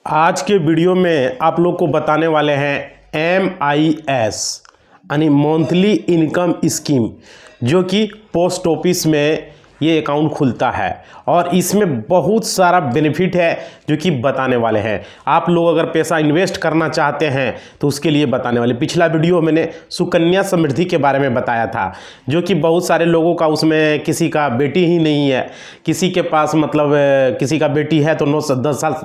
आज के वीडियो में आप लोग को बताने वाले हैं MIS यानी मंथली इनकम स्कीम, जो कि पोस्ट ऑफिस में ये अकाउंट खुलता है और इसमें बहुत सारा बेनिफिट है जो कि बताने वाले हैं। आप लोग अगर पैसा इन्वेस्ट करना चाहते हैं तो उसके लिए बताने वाले। पिछला वीडियो मैंने सुकन्या समृद्धि के बारे में बताया था, जो कि बहुत सारे लोगों का उसमें किसी का बेटी ही नहीं है, किसी के पास मतलब किसी का बेटी है तो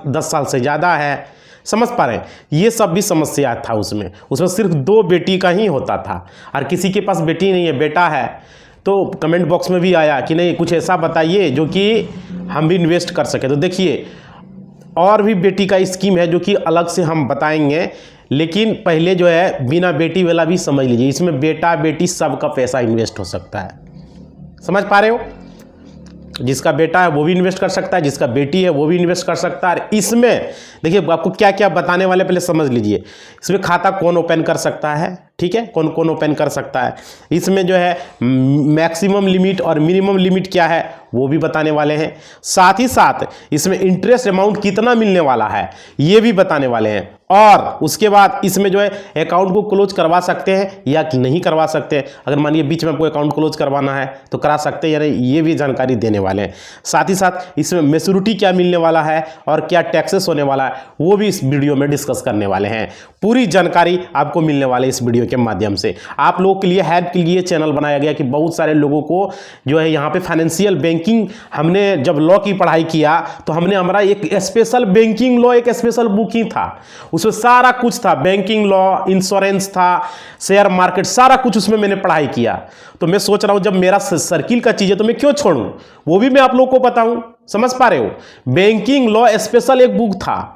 10 साल से ज़्यादा है। समझ पा रहे हैं, ये सब भी समस्या था उसमें सिर्फ 2 बेटी का ही होता था और किसी के पास बेटी नहीं है, बेटा है। तो कमेंट बॉक्स में भी आया कि नहीं कुछ ऐसा बताइए जो कि हम भी इन्वेस्ट कर सके। तो देखिए और भी बेटी का स्कीम है जो कि अलग से हम बताएंगे, लेकिन पहले जो है बिना बेटी वाला भी समझ लीजिए। इसमें बेटा बेटी सबका पैसा इन्वेस्ट हो सकता है। समझ पा रहे हो, जिसका बेटा है वो भी इन्वेस्ट कर सकता है, जिसका बेटी है वो भी इन्वेस्ट कर सकता है। इसमें देखिए आपको क्या क्या बताने वाले पहले समझ लीजिए। इसमें खाता कौन ओपन कर सकता है, ठीक है, कौन कौन ओपन कर सकता है। इसमें जो है मैक्सिमम लिमिट और मिनिमम लिमिट क्या है वो भी बताने वाले हैं। साथ ही साथ इसमें इंटरेस्ट अमाउंट कितना मिलने वाला है ये भी बताने वाले हैं। और उसके बाद इसमें जो है अकाउंट को क्लोज करवा सकते हैं या नहीं करवा सकते हैं। अगर मानिए बीच में आपको अकाउंट क्लोज करवाना है तो करा सकते हैं या नहीं, ये भी जानकारी देने वाले हैं। साथ ही साथ इसमें मैच्योरिटी क्या मिलने वाला है और क्या टैक्सेस होने वाला है वो भी इस वीडियो में डिस्कस करने वाले हैं। पूरी जानकारी आपको मिलने वाली है इस वीडियो के माध्यम से। आप लोगों के लिए हेल्प के लिए चैनल बनाया गया कि बहुत सारे लोगों को जो है यहाँ पे फाइनेंशियल बैंकिंग, हमने जब लॉ की पढ़ाई किया तो हमने हमारा एक स्पेशल बैंकिंग लॉ, एक स्पेशल बुक ही था, उसमें सारा कुछ था। बैंकिंग लॉ, इंश्योरेंस था, शेयर मार्केट, सारा कुछ उसमें मैंने पढ़ाई किया। तो मैं सोच रहा हूं जब मेरा सर्किल का चीज है तो मैं क्यों छोड़ूं, वो भी मैं आप लोगों को बताऊं। समझ पा रहे हो, बैंकिंग लॉ स्पेशल एक बुक था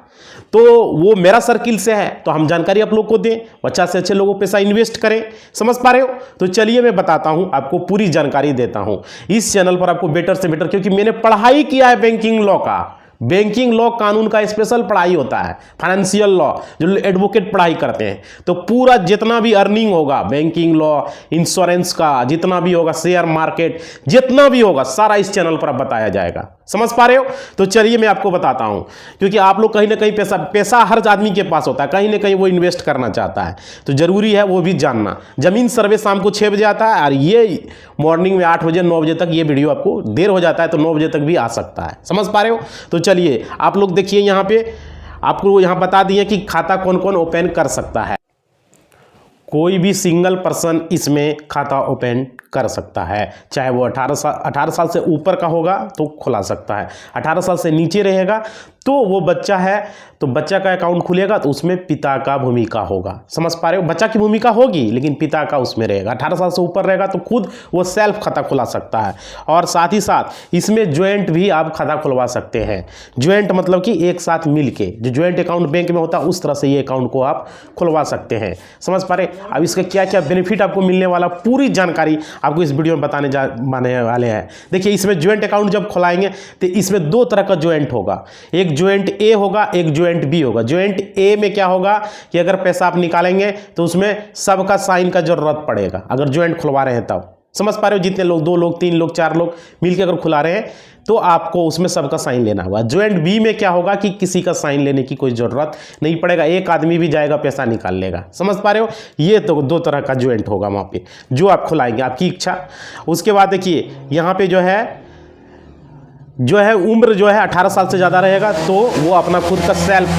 तो वो मेरा सर्किल से है तो हम जानकारी आप लोग को दें, अच्छा से अच्छे लोगों पैसा इन्वेस्ट करें। समझ पा रहे हो, तो चलिए मैं बताता हूं, आपको पूरी जानकारी देता हूं। इस चैनल पर आपको बेटर से बेटर, क्योंकि मैंने पढ़ाई किया है बैंकिंग लॉ का। बैंकिंग लॉ कानून का स्पेशल पढ़ाई होता है, फाइनेंशियल लॉ जो एडवोकेट पढ़ाई करते हैं। तो पूरा जितना भी अर्निंग होगा बैंकिंग लॉ, इंश्योरेंस का जितना भी होगा, शेयर मार्केट जितना भी होगा, सारा इस चैनल पर बताया जाएगा। समझ पा रहे हो, तो चलिए मैं आपको बताता हूं। क्योंकि आप लोग कहीं ना कहीं पैसा हर आदमी के पास होता है, कहीं ना कहीं वो इन्वेस्ट करना चाहता है, तो जरूरी है वो भी जानना। जमीन सर्वे शाम को 6 बजे आता है और ये मॉर्निंग में 8 बजे 9 बजे तक ये वीडियो आपको देर हो जाता है तो 9 बजे तक भी आ सकता है। समझ पा रहे हो, तो चलिए आप लोग देखिए, यहाँ पे आपको यहाँ बता दिए कि खाता कौन कौन ओपन कर सकता है। कोई भी सिंगल पर्सन इसमें खाता ओपन कर सकता है, चाहे वो 18 साल से ऊपर का होगा तो खुला सकता है, 18 साल से नीचे रहेगा तो वो बच्चा है तो बच्चा का अकाउंट खुलेगा तो उसमें पिता का भूमिका होगा। समझ पा रहे हो, बच्चा की भूमिका होगी लेकिन पिता का उसमें रहेगा। 18 साल से ऊपर रहेगा तो खुद वो सेल्फ खाता खुला सकता है। और साथ ही साथ इसमें ज्वाइंट भी आप खाता खुलवा सकते हैं। ज्वाइंट मतलब कि एक साथ मिलके, जो ज्वाइंट अकाउंट बैंक में होता है उस तरह से ये अकाउंट को आप खुलवा सकते हैं। समझ पा रहे, अब इसका क्या क्या बेनिफिट आपको मिलने वाला पूरी जानकारी आपको इस वीडियो में बताने वाले हैं। देखिए इसमें ज्वाइंट अकाउंट जब खुलाएंगे तो इसमें 2 तरह का ज्वाइंट होगा, एक ज्वाइंट ए होगा, एक ज्वाइंट बी होगा। ज्वाइंट ए में क्या होगा कि अगर पैसा आप निकालेंगे तो उसमें सबका साइन का जरूरत पड़ेगा, अगर ज्वाइंट खुलवा रहे हैं तब। समझ पा रहे हो, जितने लोग 2 लोग 3 लोग 4 लोग मिलकर अगर खुला रहे हैं तो आपको उसमें सबका साइन लेना होगा। ज्वाइंट बी में क्या होगा कि किसी का साइन लेने की कोई जरूरत नहीं पड़ेगा, एक आदमी भी जाएगा पैसा निकाल लेगा। समझ पा रहे हो, ये तो 2 तरह का ज्वाइंट होगा वहां पे जो आप खुलाएंगे, आपकी इच्छा। उसके बाद देखिए यहाँ पे जो है उम्र जो है 18 साल से ज़्यादा रहेगा तो वो अपना खुद का सेल्फ,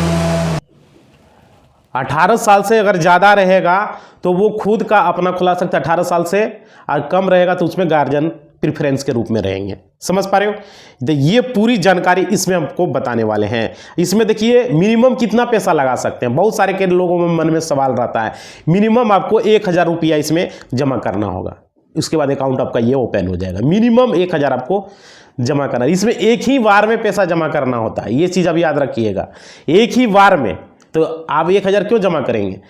18 साल से अगर ज़्यादा रहेगा तो वो खुद का अपना खुला सकता है 18 साल से, और कम रहेगा तो उसमें गार्जियन प्रेफरेंस के रूप में रहेंगे। समझ पा रहे हो, तो ये पूरी जानकारी इसमें हमको बताने वाले हैं। इसमें देखिए मिनिमम कितना पैसा लगा सकते हैं, बहुत सारे के लोगों में मन में सवाल रहता है। मिनिमम आपको 1000 रुपया इसमें जमा करना होगा, उसके बाद अकाउंट आपका ये ओपन हो जाएगा। मिनिमम 1000 आपको जमा करना, इसमें एक ही बार में पैसा जमा करना होता है, ये चीज़ अब याद रखिएगा, एक ही बार में। तो आप 1000 क्यों जमा करेंगे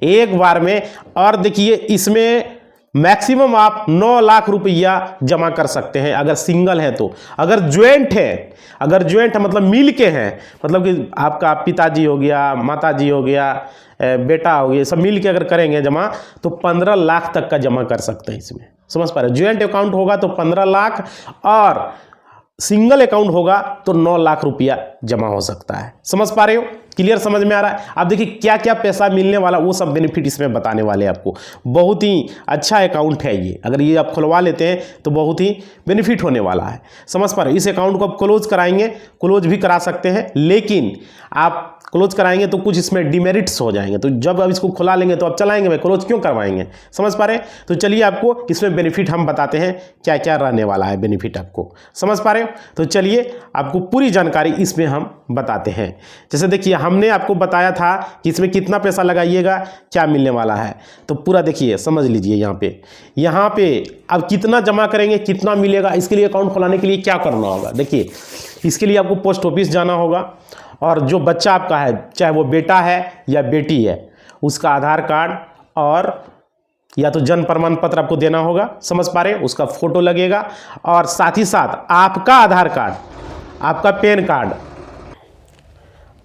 एक बार में। और देखिए इसमें मैक्सिमम आप 9 लाख रुपया जमा कर सकते हैं अगर सिंगल है तो। अगर ज्वाइंट है, मतलब मिल के हैं, मतलब कि आपका पिताजी हो गया, माताजी हो गया, बेटा हो गया, सब मिल के अगर करेंगे जमा तो 15 लाख तक का जमा कर सकते हैं इसमें। समझ पा रहे हो, ज्वाइंट अकाउंट होगा तो 15 लाख और सिंगल अकाउंट होगा तो 9 लाख रुपया जमा हो सकता है। समझ पा रहे हो? क्लियर समझ में आ रहा है? आप देखिए क्या क्या पैसा मिलने वाला वो सब बेनिफिट इसमें बताने वाले हैं आपको। बहुत ही अच्छा अकाउंट है ये, अगर ये आप खुलवा लेते हैं तो बहुत ही बेनिफिट होने वाला है। समझ पा रहे हो? इस अकाउंट को आप क्लोज कराएंगे, क्लोज भी करा सकते हैं, लेकिन आप क्लोज कराएंगे तो कुछ इसमें डिमेरिट्स हो जाएंगे। तो जब आप इसको खुला लेंगे तो आप चलाएंगे, भाई क्लोज क्यों करवाएंगे? समझ पा रहे हैं? तो चलिए आपको इसमें बेनिफिट हम बताते हैं क्या क्या रहने वाला है बेनिफिट आपको। समझ पा रहे हो? तो चलिए आपको पूरी जानकारी इसमें हम बताते हैं। जैसे देखिए हमने आपको बताया था कि इसमें कितना पैसा लगाइएगा, क्या मिलने वाला है, तो पूरा देखिए समझ लीजिए। यहाँ पे अब कितना जमा करेंगे, कितना मिलेगा, इसके लिए अकाउंट खुलाने के लिए क्या करना होगा। देखिए इसके लिए आपको पोस्ट ऑफिस जाना होगा, और जो बच्चा आपका है, चाहे वो बेटा है या बेटी है, उसका आधार कार्ड और या तो जन्म प्रमाण पत्र आपको देना होगा। समझ पा रहे हैं? उसका फोटो लगेगा, और साथ ही साथ आपका आधार कार्ड, आपका पैन कार्ड,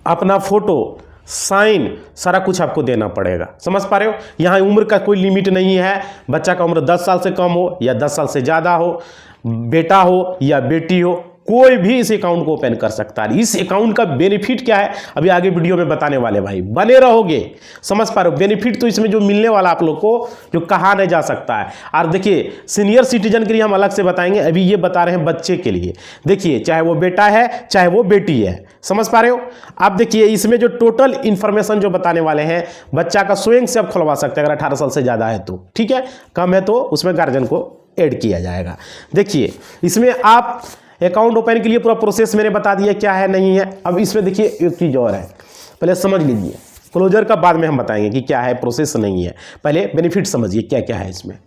अपना फोटो, साइन, सारा कुछ आपको देना पड़ेगा। समझ पा रहे हो? यहाँ उम्र का कोई लिमिट नहीं है। बच्चा का उम्र 10 साल से कम हो या 10 साल से ज़्यादा हो, बेटा हो या बेटी हो, कोई भी इस अकाउंट को ओपन कर सकता है। इस अकाउंट का बेनिफिट क्या है अभी आगे वीडियो में बताने वाले, भाई बने रहोगे। समझ पा रहे हो? बेनिफिट तो इसमें जो मिलने वाला आप लोग को जो कहा नहीं जा सकता है। और देखिए सीनियर सिटीजन के लिए हम अलग से बताएंगे, अभी ये बता रहे हैं बच्चे के लिए। देखिए चाहे वो बेटा है चाहे वो बेटी है। समझ पा रहे हो? आप देखिए इसमें जो टोटल इंफॉर्मेशन जो बताने वाले हैं, बच्चा का स्वयं से आप खुलवा सकते हैं अगर 18 साल से ज़्यादा है तो, ठीक है। कम है तो उसमें गार्जियन को ऐड किया जाएगा। देखिए इसमें आप अकाउंट ओपन के लिए पूरा प्रोसेस मैंने बता दिया क्या है नहीं है। अब इसमें देखिए एक चीज़ और है, पहले समझ लीजिए। क्लोजर का बाद में हम बताएंगे कि क्या है, प्रोसेस नहीं है। पहले बेनिफिट समझिए क्या क्या है इसमें।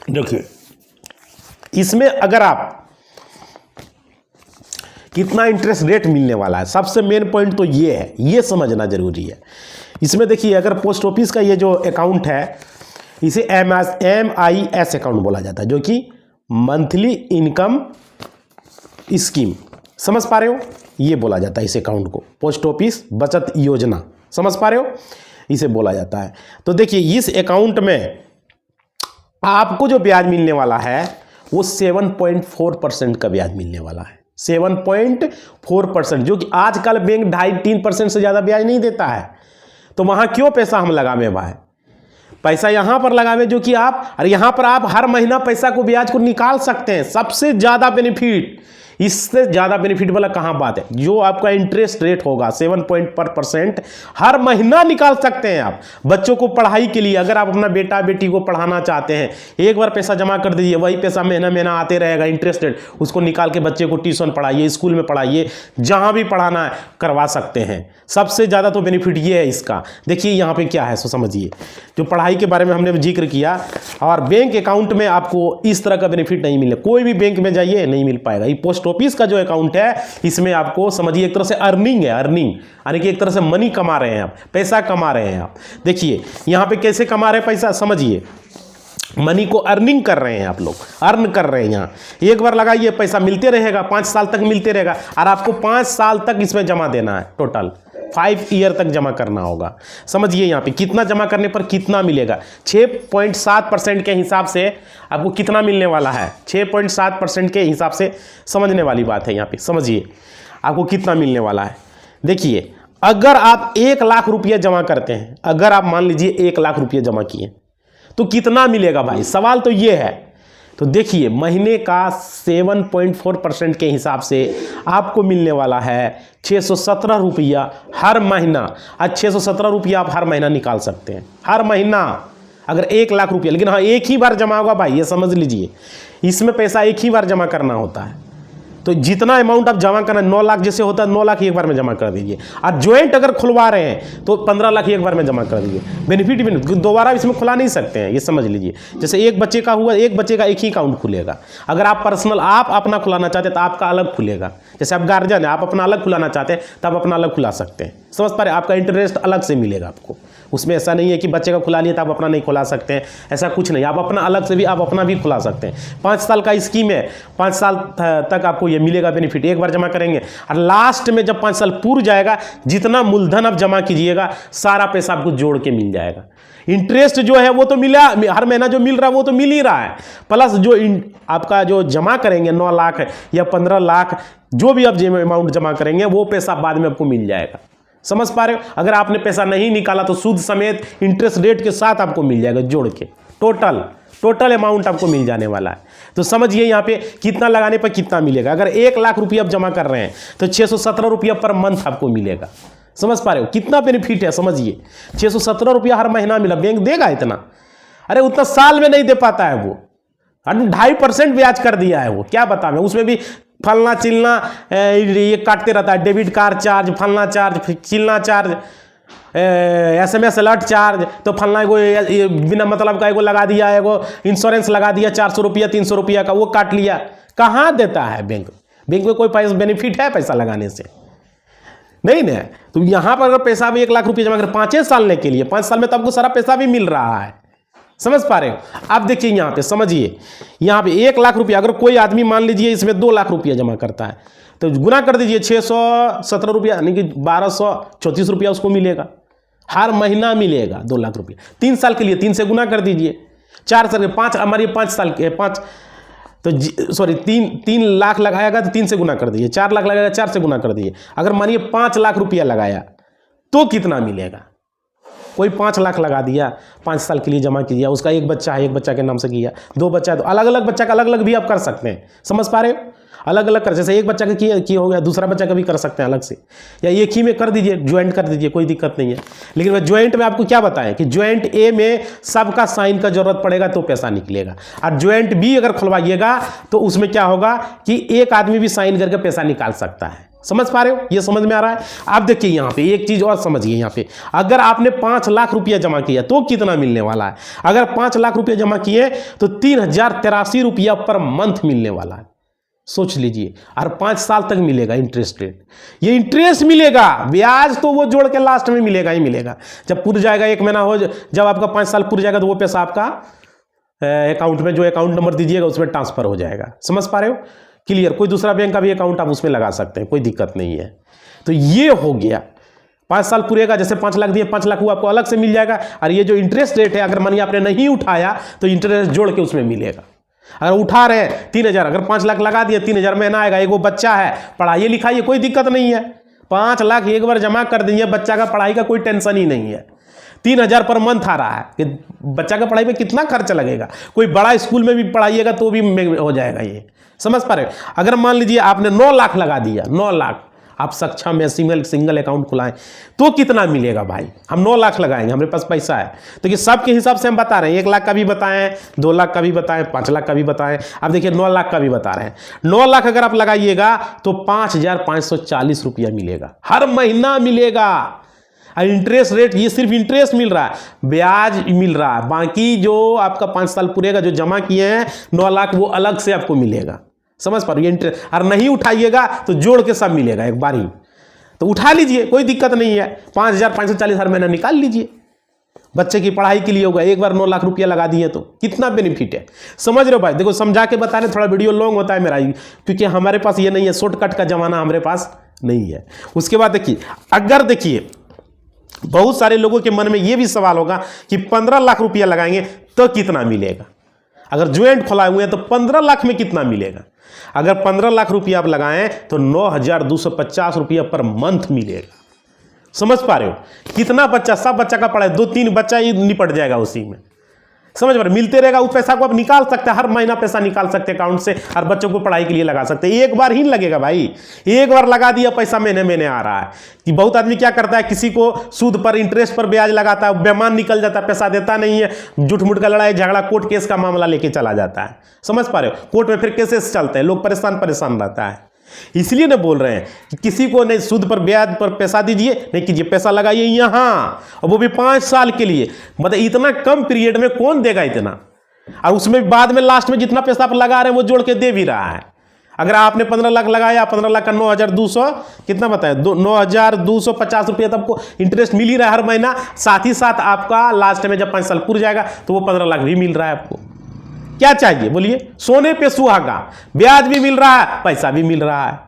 देखिए इसमें अगर आप कितना इंटरेस्ट रेट मिलने वाला है, सबसे मेन पॉइंट तो ये है, ये समझना जरूरी है। इसमें देखिए अगर पोस्ट ऑफिस का ये जो अकाउंट है इसे MIS अकाउंट बोला जाता है, जो कि मंथली इनकम स्कीम। समझ पा रहे हो? ये बोला जाता है इस अकाउंट को, पोस्ट ऑफिस बचत योजना। समझ पा रहे हो? इसे बोला जाता है। तो देखिए इस अकाउंट में आपको जो ब्याज मिलने वाला है वो 7.4% का ब्याज मिलने वाला है। 7.4%, जो कि आजकल बैंक 2.5-3% से ज़्यादा ब्याज नहीं देता है। तो वहाँ क्यों पैसा हम लगावे भाई? पैसा यहाँ पर लगावे जो कि आप, और यहाँ पर आप हर महीना पैसा को ब्याज को निकाल सकते हैं। सबसे ज़्यादा बेनिफिट, इससे ज़्यादा बेनिफिट वाला कहाँ बात है। जो आपका इंटरेस्ट रेट होगा 7% हर महीना निकाल सकते हैं आप। बच्चों को पढ़ाई के लिए अगर आप अपना बेटा बेटी को पढ़ाना चाहते हैं, एक बार पैसा जमा कर दीजिए, वही पैसा महीना महीना आते रहेगा इंटरेस्ट रेट। उसको निकाल के बच्चे को ट्यूशन पढ़ाइए, स्कूल में पढ़ाइए, जहाँ भी पढ़ाना है करवा सकते हैं। सबसे ज़्यादा तो बेनिफिट ये है इसका। देखिए यहाँ पे क्या है सो समझिए। जो पढ़ाई के बारे में हमने जिक्र किया, और बैंक अकाउंट में आपको इस तरह का बेनिफिट नहीं मिले। कोई भी बैंक में जाइए नहीं मिल पाएगा। ये पोस्ट ऑफिस का जो अकाउंट है इसमें आपको समझिए एक तरह से अर्निंग है, अर्निंग यानी कि एक तरह से मनी कमा रहे हैं आप, पैसा कमा रहे हैं आप। देखिए यहाँ पे कैसे कमा रहे हैं पैसा, समझिए। मनी को अर्निंग कर रहे हैं आप लोग, अर्न कर रहे हैं। यहाँ एक बार लगाइए पैसा मिलते रहेगा, 5 साल तक मिलते रहेगा, और आपको 5 साल तक इसमें जमा देना है। टोटल 5 ईयर तक जमा करना होगा। समझिए यहाँ पे कितना जमा करने पर कितना मिलेगा। 6.7% के हिसाब से आपको कितना मिलने वाला है, 6.7% के हिसाब से। समझने वाली बात है यहाँ पे, समझिए आपको कितना मिलने वाला है। देखिए अगर आप 1 लाख रुपये जमा करते हैं, अगर आप मान लीजिए 1 लाख रुपये जमा किए तो कितना मिलेगा भाई, सवाल तो ये है। तो देखिए महीने का 7.4% के हिसाब से आपको मिलने वाला है 617 रुपया हर महीना। आज 617 रुपया आप हर महीना निकाल सकते हैं, हर महीना, अगर 1 लाख रुपया। लेकिन हाँ एक ही बार जमा होगा भाई, ये समझ लीजिए। इसमें पैसा एक ही बार जमा करना होता है। तो जितना अमाउंट आप जमा करना, 9 लाख जैसे होता है 9 लाख एक बार में जमा कर दीजिए। और ज्वाइंट अगर खुलवा रहे हैं तो 15 लाख एक बार में जमा कर दीजिए। बेनिफिट भी दोबारा इसमें खुला नहीं सकते हैं, ये समझ लीजिए। जैसे एक बच्चे का हुआ, एक बच्चे का एक ही अकाउंट खुलेगा। अगर आप पर्सनल आप अपना खुलाना चाहते हैं तो आपका अलग खुलेगा। जैसे आप गार्जियन है, आप अपना अलग खुलाना चाहते हैं तब अपना अलग खुला सकते हैं। समझ पा रहे हैं? आपका इंटरेस्ट अलग से मिलेगा आपको। उसमें ऐसा नहीं है कि बच्चे का खुला लिए तो आप अपना नहीं खुला सकते हैं, ऐसा कुछ नहीं। आप अपना अलग से भी आप अपना भी खुला सकते हैं। 5 साल का स्कीम है, 5 साल तक आपको ये मिलेगा बेनिफिट। एक बार जमा करेंगे और लास्ट में जब 5 साल पूरा जाएगा, जितना मूलधन आप जमा कीजिएगा सारा पैसा आपको जोड़ के मिल जाएगा। इंटरेस्ट जो है वो तो मिला, हर महीना जो मिल रहा है वो तो मिल ही रहा है, प्लस जो आपका जो जमा करेंगे 9 लाख या 15 लाख जो भी आप अमाउंट जमा करेंगे वो पैसा बाद में आपको मिल जाएगा। समझ पा रहे हो? अगर आपने पैसा नहीं निकाला तो सूद समेत इंटरेस्ट रेट के साथ आपको मिल जाएगा जोड़ के, टोटल अमाउंट आपको मिल जाने वाला है। तो समझिए यहाँ पे कितना लगाने पर कितना मिलेगा। अगर 1 लाख रुपया आप जमा कर रहे हैं तो 617 रुपया पर मंथ आपको मिलेगा। समझ पा रहे हो कितना बेनिफिट है? समझिए 617 रुपया हर महीना मिला। बैंक देगा इतना? अरे उतना साल में नहीं दे पाता है वो, 2.5% ब्याज कर दिया है वो। क्या बताएं, उसमें भी फलना चिलना ये काटते रहता है, डेबिट कार्ड चार्ज, फलना चार्ज, चिलना चार्ज, SMS अलर्ट चार्ज, तो फलना एगो बिना मतलब का एगो लगा दिया, एगो इंश्योरेंस लगा दिया 400 रुपया 300 रुपया का, वो काट लिया। कहाँ देता है बैंक? बैंक में कोई पैसा बेनिफिट है पैसा लगाने से? नहीं ना। तो यहाँ पर अगर पैसा भी 1 लाख रुपया जमा कर 5 साल के लिए, 5 साल में तो आपको सारा पैसा भी मिल रहा है। समझ पा रहे हो? अब देखिए यहाँ पे समझिए, यहाँ पे 1 लाख रुपया अगर कोई आदमी मान लीजिए इसमें 2 लाख रुपया जमा करता है तो गुना कर दीजिए 617 रुपया, यानी कि 1234 रुपया उसको मिलेगा, हर महीना मिलेगा 2 लाख रुपया। 3 साल के लिए 3 से गुना कर दीजिए, 4 साल के 5, हमारे 5 साल के 5 तो 3 लाख लगाएगा तो 3 से गुना कर दीजिए, 4 लाख लगाएगा 4 से गुना कर दीजिए। अगर मानिए 5 लाख रुपया लगाया तो कितना मिलेगा? कोई 5 लाख लगा दिया, 5 साल के लिए जमा किया, उसका एक बच्चा है, एक बच्चा के नाम से किया, 2 बच्चा है तो अलग अलग बच्चा का अलग अलग भी आप कर सकते हैं। समझ पा रहे हो? अलग अलग कर, जैसे एक बच्चा का किया हो गया, दूसरा बच्चा का भी कर सकते हैं अलग से, या एक ही में कर दीजिए, ज्वाइंट कर दीजिए, कोई दिक्कत नहीं है। लेकिन ज्वाइंट में आपको क्या बताएं कि ज्वाइंट ए में सबका साइन का जरूरत पड़ेगा तो पैसा निकलेगा, और ज्वाइंट बी अगर खुलवाइएगा तो उसमें क्या होगा कि एक आदमी भी साइन करके पैसा निकाल सकता है। समझ पा रहे हो? ये समझ में आ रहा है? आप देखिए यहाँ पे एक चीज और समझिए, यहाँ पे अगर आपने 5 लाख रुपया जमा किया तो कितना मिलने वाला है? अगर 5 लाख रुपया जमा किए तो 3083 रुपया पर मंथ मिलने वाला है। सोच लीजिए, और 5 साल तक मिलेगा इंटरेस्ट रेट। ये इंटरेस्ट मिलेगा, ब्याज तो वो जोड़ के लास्ट में मिलेगा ही मिलेगा। जब पूरा जाएगा 1 महीना हो, जब आपका 5 साल पूरा जाएगा तो वो पैसा आपका अकाउंट में, जो अकाउंट नंबर दीजिएगा उसमें ट्रांसफर हो जाएगा। समझ पा रहे हो? क्लियर? कोई दूसरा बैंक का भी अकाउंट आप उसमें लगा सकते हैं, कोई दिक्कत नहीं है। तो ये हो गया, 5 साल पूरेगा, जैसे 5 लाख दिए 5 लाख वो आपको अलग से मिल जाएगा। और ये जो इंटरेस्ट रेट है, अगर मानिए आपने नहीं उठाया तो इंटरेस्ट जोड़ के उसमें मिलेगा। अगर उठा रहे 3000, अगर 5 लाख लगा दिए 3000 महीना आएगा, एगो बच्चा है, पढ़ाइए लिखाइए, कोई दिक्कत नहीं है। 5 लाख एक बार जमा कर दीजिए, बच्चा का पढ़ाई का कोई टेंशन ही नहीं है। 3000 पर मंथ आ रहा है कि बच्चा का पढ़ाई में कितना खर्च लगेगा? कोई बड़ा स्कूल में भी पढ़ाइएगा तो भी हो जाएगा ये। समझ पा रहे हो? अगर मान लीजिए आपने 9 लाख लगा दिया, 9 लाख आप सक्षम है, सिंगल अकाउंट खुलाएं तो कितना मिलेगा भाई? हम 9 लाख लगाएंगे, हमारे पास पैसा है। तो ये सब के हिसाब से हम बता रहे हैं, 1 लाख का भी बताएं, 2 लाख का भी बताएं, 5 लाख का भी बताएं। अब देखिए 9 लाख का भी बता रहे हैं। 9 लाख अगर आप लगाइएगा तो 5540 रुपया मिलेगा, हर महीना मिलेगा। इंटरेस्ट रेट, ये सिर्फ इंटरेस्ट मिल रहा है, ब्याज मिल रहा है। बाकी जो आपका 5 साल पूरेगा, जो जमा किए हैं 9 लाख, वो अलग से आपको मिलेगा। समझ पा रहे हो? इंटरेस्ट और नहीं उठाइएगा तो जोड़ के सब मिलेगा एक बार ही। तो उठा लीजिए, कोई दिक्कत नहीं है। 5540 हर महीना निकाल लीजिए, बच्चे की पढ़ाई के लिए होगा। एक बार 9 लाख रुपया लगा दिए तो कितना बेनिफिट है? समझ रहे हो भाई? देखो समझा के बता रहे, थोड़ा वीडियो लॉन्ग होता है मेरा, क्योंकि हमारे पास ये नहीं है, शॉर्टकट का जमाना हमारे पास नहीं है। उसके बाद देखिए, अगर देखिए बहुत सारे लोगों के मन में ये भी सवाल होगा कि 15 लाख रुपया लगाएंगे तो कितना मिलेगा? अगर ज्वाइंट खुलाए हुए हैं तो 15 लाख में कितना मिलेगा? अगर 15 लाख रुपया आप लगाएं तो 9250 रुपया पर मंथ मिलेगा। समझ पा रहे हो? कितना बच्चा, सब बच्चा का पढ़ाई, 2-3 बच्चा ही निपट जाएगा उसी में। समझ पा रहे? मिलते रहेगा, उस पैसा को आप निकाल सकते हैं, हर महीना पैसा निकाल सकते हैं अकाउंट से, और बच्चों को पढ़ाई के लिए लगा सकते हैं। एक बार ही लगेगा भाई, एक बार लगा दिया पैसा महीने महीने आ रहा है। कि बहुत आदमी क्या करता है, किसी को सूद पर, इंटरेस्ट पर ब्याज लगाता है, बेईमान निकल जाता है, पैसा देता नहीं है, झूठ मूठ का लड़ाई झगड़ा, कोर्ट केस का मामला लेके चला जाता है। समझ पा रहे हो? कोर्ट में फिर केसेस चलते हैं, लोग परेशान रहता है। इसलिए ना बोल रहे हैं कि किसी को नहीं सूद पर ब्याज पर पैसा दीजिए, नहीं कीजिए, पैसा लगाइए यहाँ, और वो भी 5 साल के लिए। मतलब इतना कम पीरियड में कौन देगा इतना? और उसमें बाद में लास्ट में जितना पैसा आप लगा रहे हैं वो जोड़ के दे भी रहा है। अगर आपने 15 लाख लगाया, 15 लाख का 9,200 कितना बताया, 9,250 रुपये तो आपको इंटरेस्ट मिल ही रहा है हर महीना। साथ ही साथ आपका लास्ट में जब 5 साल पूरा जाएगा तो वो 15 लाख भी मिल रहा है आपको। क्या चाहिए बोलिए, सोने पे सुहागा, ब्याज भी मिल रहा है, पैसा भी मिल रहा है।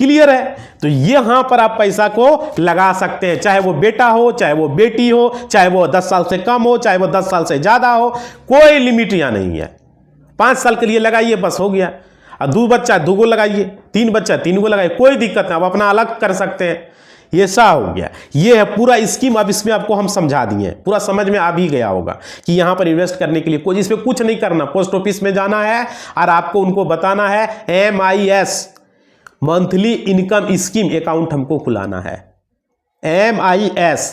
क्लियर है? तो यहां पर आप पैसा को लगा सकते हैं, चाहे वो बेटा हो, चाहे वो बेटी हो, चाहे वो 10 साल से कम हो, चाहे वो 10 साल से ज्यादा हो, कोई लिमिट यहां नहीं है। 5 साल के लिए लगाइए, बस हो गया। और 2 बच्चा 2 को लगाइए, 3 बच्चा 3 को लगाइए, कोई दिक्कत नहीं, आप अपना अलग कर सकते हैं। ये सा हो गया, ये है पूरा स्कीम। अब इसमें आपको हम समझा दिए, पूरा समझ में आ भी गया होगा कि यहां पर इन्वेस्ट करने के लिए कोई इसमें कुछ नहीं करना। पोस्ट ऑफिस में जाना है और आपको उनको बताना है MIS monthly income scheme account हमको खुलाना है। MIS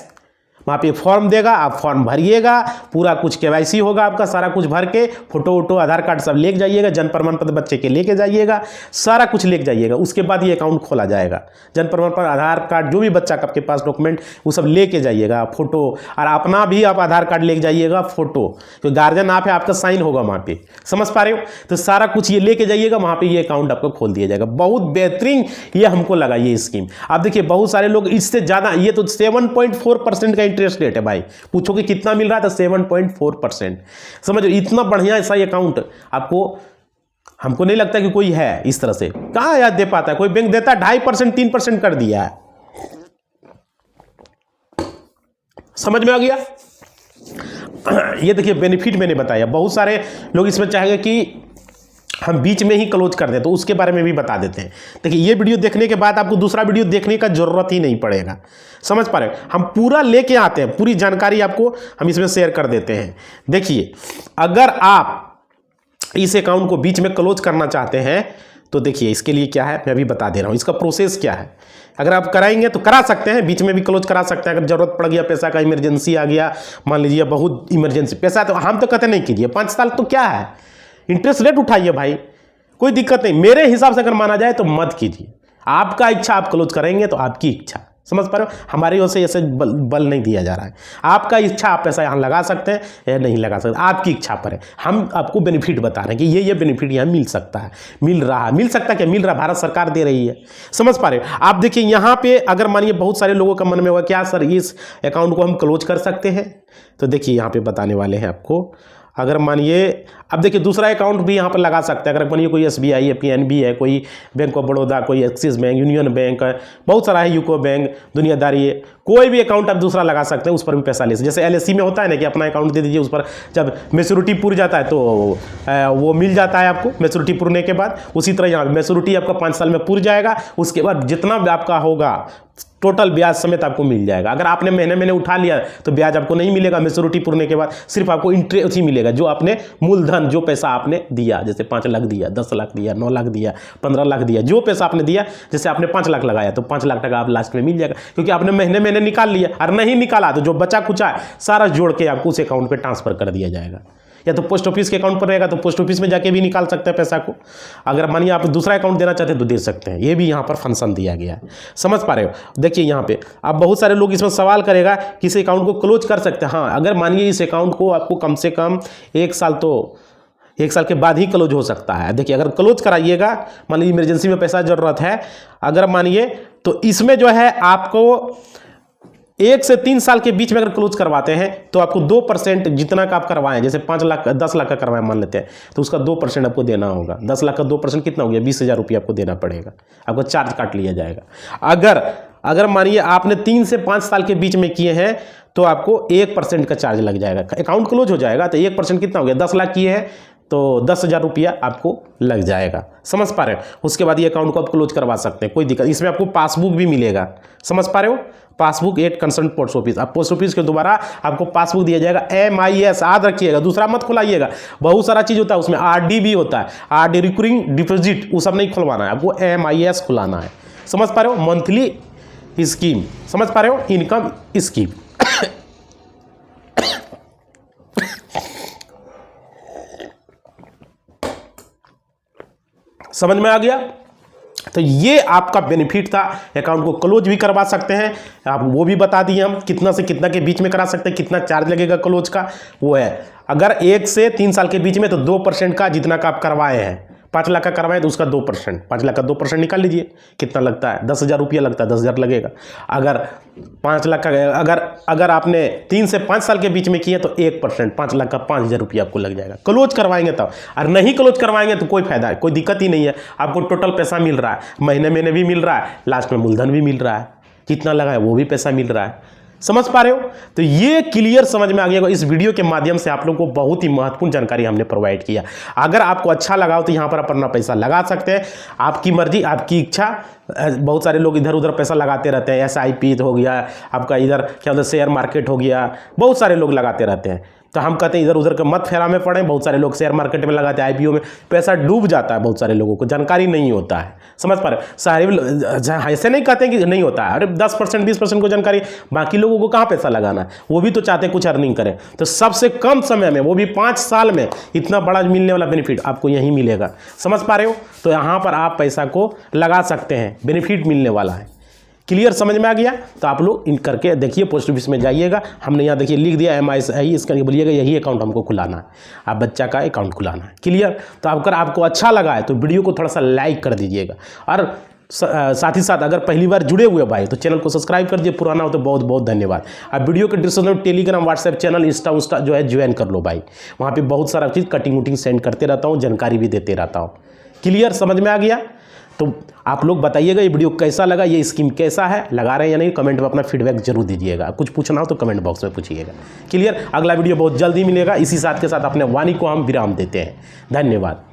वहाँ पे फॉर्म देगा, आप फॉर्म भरिएगा, पूरा कुछ KYC होगा आपका, सारा कुछ भर के फोटो वोटो आधार कार्ड सब लेके जाइएगा, जन्म प्रमाण पत्र बच्चे के लेके जाइएगा, सारा कुछ लेके जाइएगा। उसके बाद ये अकाउंट खोला जाएगा। जन्म प्रमाण पत्र, आधार कार्ड, जो भी बच्चा का आपके पास डॉक्यूमेंट वो सब लेके जाइएगा, फोटो, और अपना भी आप आधार कार्ड लेके जाइएगा, फोटो, क्योंकि गार्जियन आप है, आपका साइन होगा वहाँ पे। समझ पा रहे हो? तो सारा कुछ ये लेके जाइएगा, वहाँ पे ये अकाउंट आपको खोल दिया जाएगा। बहुत बेहतरीन ये हमको लगा ये स्कीम। आप देखिए बहुत सारे लोग इससे ज़्यादा, ये तो 7.4% का इंटरेस्ट रेट है भाई। पूछो कि कितना मिल रहा है, तो 7.4%। समझ लो, इतना बढ़िया ऐसा अकाउंट आपको, हमको नहीं लगता कि कोई है इस तरह से। कहाँ याद दे पाता है कोई? बैंक देता है 2.5%, 3% कर दिया है। समझ में आ गया? ये देखिए बेनिफिट मैंने बताया। बहुत सारे लोग इसमें चाहेंगे कि हम बीच में ही क्लोज कर दें, तो उसके बारे में भी बता देते हैं। देखिए ये वीडियो देखने के बाद आपको दूसरा वीडियो देखने का जरूरत ही नहीं पड़ेगा। समझ पा रहे हो? हम पूरा लेके आते हैं, पूरी जानकारी आपको हम इसमें शेयर कर देते हैं। देखिए अगर आप इस अकाउंट को बीच में क्लोज करना चाहते हैं तो देखिए इसके लिए क्या है मैं अभी बता दे रहा हूँ, इसका प्रोसेस क्या है। अगर आप कराएंगे तो करा सकते हैं, बीच में भी क्लोज करा सकते हैं। अगर जरूरत पड़ गया, पैसा का इमरजेंसी आ गया, मान लीजिए बहुत इमरजेंसी पैसा, तो हम तो कहते नहीं कीजिए। 5 साल तो क्या है, इंटरेस्ट रेट उठाइए भाई, कोई दिक्कत नहीं। मेरे हिसाब से अगर माना जाए तो मत कीजिए। आपका इच्छा, आप क्लोज करेंगे तो आपकी इच्छा। समझ पा रहे हो? हमारी ओर से ऐसे बल नहीं दिया जा रहा है। आपका इच्छा, आप पैसा यहाँ लगा सकते हैं या नहीं लगा सकते, आपकी इच्छा पर है। हम आपको बेनिफिट बता रहे हैं कि ये बेनिफिट यहाँ मिल सकता है, मिल रहा है, मिल सकता है क्या, मिल रहा है, भारत सरकार दे रही है। समझ पा रहे हो? आप देखिए यहाँ पे अगर मानिए बहुत सारे लोगों का मन में होगा क्या सर इस अकाउंट को हम क्लोज कर सकते हैं, तो देखिए यहाँ पे बताने वाले हैं आपको। अगर मानिए, अब देखिए दूसरा अकाउंट भी यहाँ पर लगा सकते हैं। अगर मानिए कोई SBI है, PNB है, कोई बैंक ऑफ बड़ौदा, कोई एक्सिस बैंक, यूनियन बैंक है, बहुत सारा है, यूको बैंक, दुनियादारी है, कोई भी अकाउंट आप दूसरा लगा सकते हैं, उस पर भी पैसा ले सकते। जैसे LIC में होता है ना कि अपना अकाउंट दे दीजिए, उस पर जब मैच्योरिटी पूर जाता है तो वो मिल जाता है आपको मैच्योरिटी पूरने के बाद। उसी तरह यहाँ मैच्योरिटी आपका 5 साल में पूर जाएगा, उसके बाद जितना भी आपका होगा टोटल ब्याज समेत आपको मिल जाएगा। अगर आपने महीने उठा लिया तो ब्याज आपको नहीं मिलेगा, मैच्योरिटी पूरने के बाद सिर्फ आपको इंटरेस्ट ही मिलेगा, जो आपने मूलधन, जो पैसा आपने दिया, जैसे 5 लाख दिया, 10 लाख दिया, 9 लाख दिया, 15 लाख दिया, जो पैसा आपने दिया, जैसे आपने 5 लाख लगाया तो 5 लाख टका आप लास्ट में मिल जाएगा, क्योंकि आपने महीने निकाल लिया। और नहीं निकाला तो जो बचा कुचा है सारा जोड़ के आपको उस अकाउंट पर ट्रांसफर कर दिया जाएगा। या तो पोस्ट ऑफिस के अकाउंट पर रहेगा तो पोस्ट ऑफिस में जाके भी निकाल सकते हैं पैसा को। अगर मानिए आप दूसरा अकाउंट देना चाहते हैं तो दे सकते हैं। ये भी यहाँ पर फंक्शन दिया गया है। समझ पा रहे हो? देखिए यहाँ पे अब बहुत सारे लोग इसमें सवाल करेगा कि इस अकाउंट को क्लोज कर सकते हैं। हाँ, अगर मानिए इस अकाउंट को आपको कम से कम 1 साल, तो 1 साल के बाद ही क्लोज हो सकता है। देखिए अगर क्लोज कराइएगा, मान लीजिए इमरजेंसी में पैसा जरूरत है, अगर मानिए तो इसमें जो है आपको 1 से 3 साल के बीच में अगर क्लोज करवाते हैं तो आपको 2% जितना का आप करवाएं, जैसे 5 लाख 10 लाख का करवाएं मान लेते हैं, तो उसका 2% आपको देना होगा। 10 लाख का 2% कितना हो गया? 20,000 रुपये आपको देना पड़ेगा, आपको चार्ज काट लिया जाएगा। अगर मानिए आपने 3 से 5 साल के बीच में किए हैं तो आपको 1% का चार्ज लग जाएगा। अकाउंट क्लोज हो जाएगा तो 1% कितना हो गया? 10 लाख किए हैं तो 10,000 रुपया आपको लग जाएगा। समझ पा रहे हो? उसके बाद ये अकाउंट को आप क्लोज करवा सकते हैं, कोई दिक्कत। इसमें आपको पासबुक भी मिलेगा। समझ पा रहे हो? Passbook at concern post office, आप पोस्ट ऑफिस के द्वारा आपको पासबुक दिया जाएगा। MIS याद रखिएगा, दूसरा मत खुलाइएगा। बहुत सारा चीज होता है उसमें, RD भी होता है, RD रिकरिंग डिपॉजिट, वो सब नहीं खुलवाना है आपको, MIS खुलाना है। समझ पा रहे हो? मंथली स्कीम, समझ पा रहे हो? Income scheme. समझ में आ गया? तो ये आपका बेनिफिट था। अकाउंट को क्लोज भी करवा सकते हैं आप, वो भी बता दिए हम, कितना से कितना के बीच में करा सकते हैं, कितना चार्ज लगेगा क्लोज का वो है। अगर 1 से 3 साल के बीच में तो 2% का जितना का आप करवाए हैं 5 लाख का करवाएं तो उसका 2%, 5 लाख का 2% निकाल लीजिए, कितना लगता है? 10,000 रुपया लगता है, 10,000 लगेगा। अगर 5 लाख का अगर आपने 3 से 5 साल के बीच में किए तो 1%, 5 लाख का 5,000 रुपया आपको लग जाएगा। क्लोज करवाएंगे तब, और नहीं क्लोज करवाएंगे तो कोई फायदा है, कोई दिक्कत ही नहीं है। आपको टोटल पैसा मिल रहा है, महीने भी मिल रहा है, लास्ट में मूलधन भी मिल रहा है, कितना लगा है वो भी पैसा मिल रहा है। समझ पा रहे हो? तो ये क्लियर समझ में आ गया। इस वीडियो के माध्यम से आप लोगों को बहुत ही महत्वपूर्ण जानकारी हमने प्रोवाइड किया। अगर आपको अच्छा लगा हो तो यहाँ पर अपना पैसा लगा सकते हैं, आपकी मर्जी, आपकी इच्छा। बहुत सारे लोग इधर उधर पैसा लगाते रहते हैं, SIP हो गया आपका, इधर क्या होता है शेयर मार्केट हो गया, बहुत सारे लोग लगाते रहते हैं। तो हम कहते हैं इधर उधर के मत फेरा में पड़े। बहुत सारे लोग शेयर मार्केट में लगाते हैं, IPO में, पैसा डूब जाता है। बहुत सारे लोगों को जानकारी नहीं होता है। समझ पा रहे? सारे ऐसे नहीं कहते कि नहीं होता है, अरे 10% 20% को जानकारी, बाकी लोगों को कहाँ पैसा लगाना है? वो भी तो चाहते हैं कुछ अर्निंग करें। तो सबसे कम समय में, वो भी 5 साल में, इतना बड़ा मिलने वाला बेनिफिट आपको यहीं मिलेगा। समझ पा रहे हो? तो यहाँ पर आप पैसा को लगा सकते हैं, बेनिफिट मिलने वाला है। क्लियर समझ में आ गया? तो आप लोग इन करके देखिए, पोस्ट ऑफिस में जाइएगा, हमने यहाँ देखिए लिख दिया MISI, इसका बोलिएगा यही अकाउंट हमको खुलाना है, आप बच्चा का अकाउंट खुलाना है। क्लियर? तो अगर आपको अच्छा लगा है तो वीडियो को थोड़ा सा लाइक कर दीजिएगा, और साथ ही साथ अगर पहली बार जुड़े हुए भाई तो चैनल को सब्सक्राइब कर दीजिए, पुराना हो तो बहुत बहुत धन्यवाद। अब वीडियो के डिस्क्रिप्शन में टेलीग्राम, व्हाट्सएप चैनल, इंस्टा जो है ज्वाइन कर लो भाई, वहाँ पे बहुत सारा चीज़ कटिंग वटिंग सेंड करते रहता हूँ, जानकारी भी देते रहता हूँ। क्लियर समझ में आ गया? तो आप लोग बताइएगा ये वीडियो कैसा लगा, ये स्कीम कैसा है, लगा रहे हैं या नहीं, कमेंट में अपना फीडबैक जरूर दीजिएगा। कुछ पूछना हो तो कमेंट बॉक्स में पूछिएगा। क्लियर? अगला वीडियो बहुत जल्दी मिलेगा। इसी साथ के साथ अपने वाणी को हम विराम देते हैं। धन्यवाद।